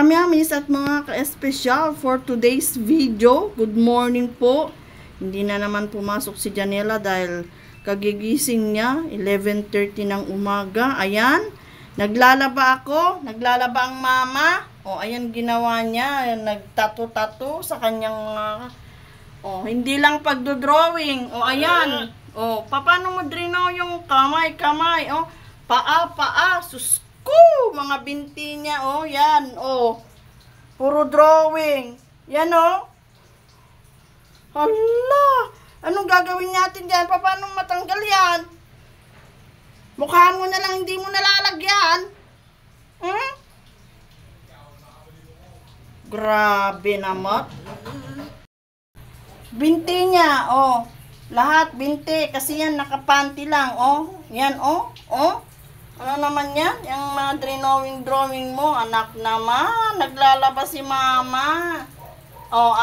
Kami-amis at mga ka-espesyal for today's video. Good morning po. Hindi na naman pumasok si Janela dahil kagigising niya. 11:30 ng umaga. Ayan. Naglalaba ako. Naglalaba ang mama. O, ayan ginawa niya. Ayan, nagtato-tato sa kanyang mga... hindi lang pagdodrawing. O, ayan. O, paano mo drino yung kamay-kamay? O, paa. Sus ko, mga binti niya, yan, puro drawing, yan, hala, anong gagawin natin dyan, paano matanggal yan, mukha mo na lang, hindi mo nalalagyan, grabe naman, binti niya, lahat binti, kasi yan, nakapanty lang, yan, ano naman yan? Yung mga drawing mo, anak naman. Naglalaba si mama.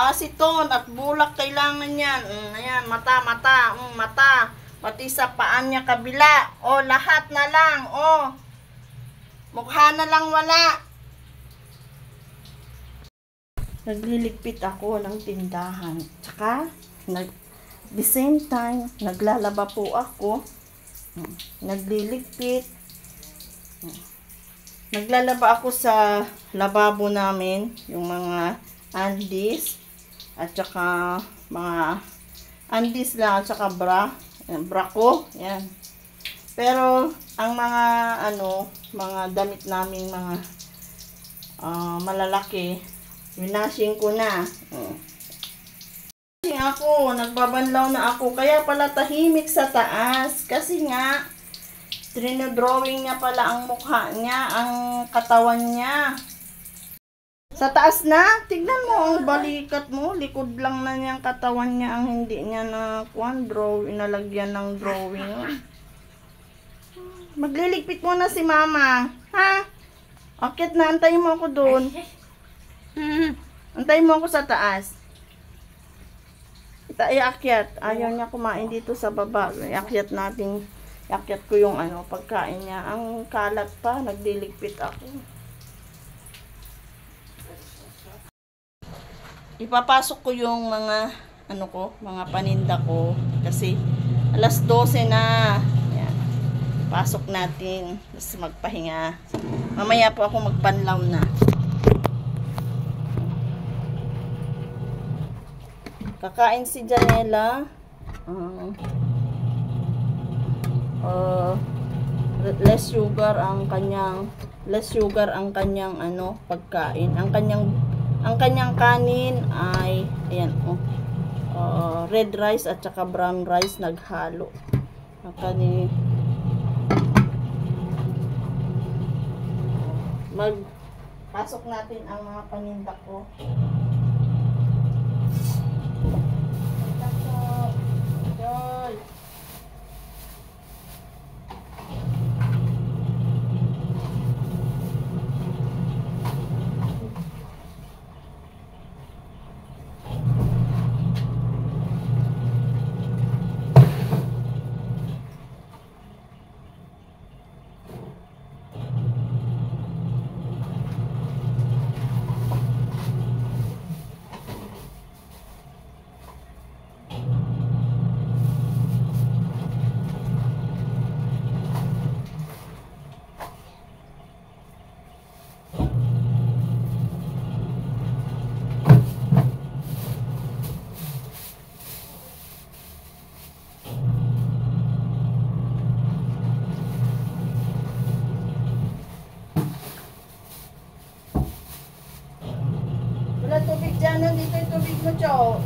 Asiton at bulak kailangan yan. Ayan, mata. Pati sa paan niya kabila. Lahat na lang. Mukha na lang wala. Nagliligpit ako ng tindahan. Tsaka, the same time, naglalaba po ako. Nagliligpit. Naglalaba ako sa lababo namin, yung mga undies at saka mga undies lang at saka bra ko, yan. Pero ang mga mga damit namin mga malalaki, winashing ko na. Ako, nagbabanlaw na ako, kaya pala tahimik sa taas kasi nga drawing niya pala ang mukha niya, ang katawan niya. Sa taas na, tignan mo ang balikat mo, likod lang na niyang katawan niya, ang hindi niya na inalagyan ng drawing. Magliligpit mo na si mama, ha? Akit na, antayin mo ako doon. Antayin mo ako sa taas. Iakyat, ayaw niya kumain dito sa baba. Iakyat natin. Iakyat ko yung pagkain niya. Ang kalat pa, nagdiligpit ako. Ipapasok ko yung mga mga paninda ko kasi alas 12 na. Yan. Pasok natin. Tapos magpahinga. Mamaya po ako magpanlaw na. Kakain si Janela. Less sugar ang kanyang pagkain. Ang kanyang kanin ay ayan red rice at saka brown rice naghalo. Magpasok natin ang mga paninda ko. Tubig dyan, nandito yung tubig mo, Cho.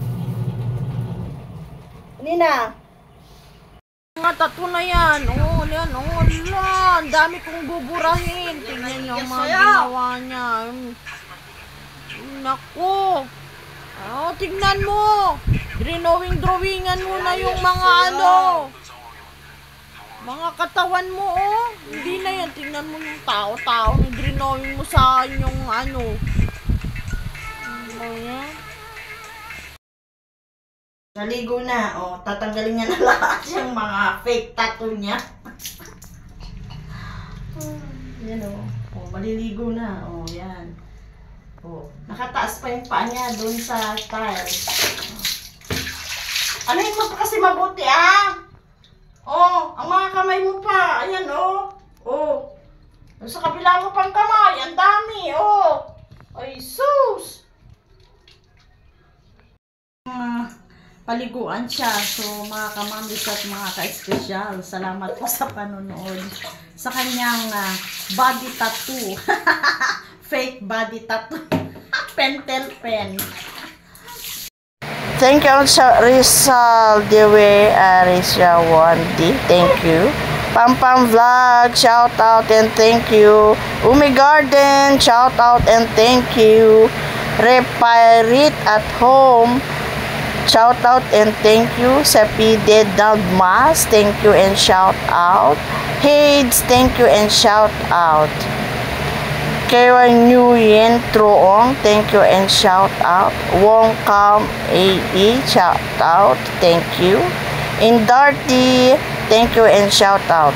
Nina. Mga tato na yan. Yan, ang dami kong buburahin. Tingnan niyo ang mga ginawa niya. Naku. Tingnan mo. Drawingan mo na yung mga mga katawan mo, Hindi na yan. Tingnan mo yung tao. Drawing mo sa yung Ayan. Naligo na. Tatanggalin niya na lahat yung mga fake tattoo niya. Yan maliligo na. Yan. Oh, nakataas pa yung paa niya doon sa tiles. Ano mo pa kasi mabuti, ah? Oh, ang mga kamay mo pa. Ayan, oh. Oh. Sa kabila mo pang kamay, ang dami, oh. Ay, sus. Paliguan siya. So, mga kamamis at mga ka-espesyal, salamat po sa panonood. Sa kanyang body tattoo. Fake body tattoo. Pentel pen. Thank you, Rizal Dewe, Arisha Wandi. Thank you. Pam Pam Vlog, shout out and thank you. Umi Garden, shout out and thank you. Repirate at home, shout out and thank you. Sapide Dagmas, thank you and shout out. Hades, thank you and shout out. Kaya Nguyen Truong, thank you and shout out. Wong Kam AE, shout out, thank you. In Darty, thank you and shout out.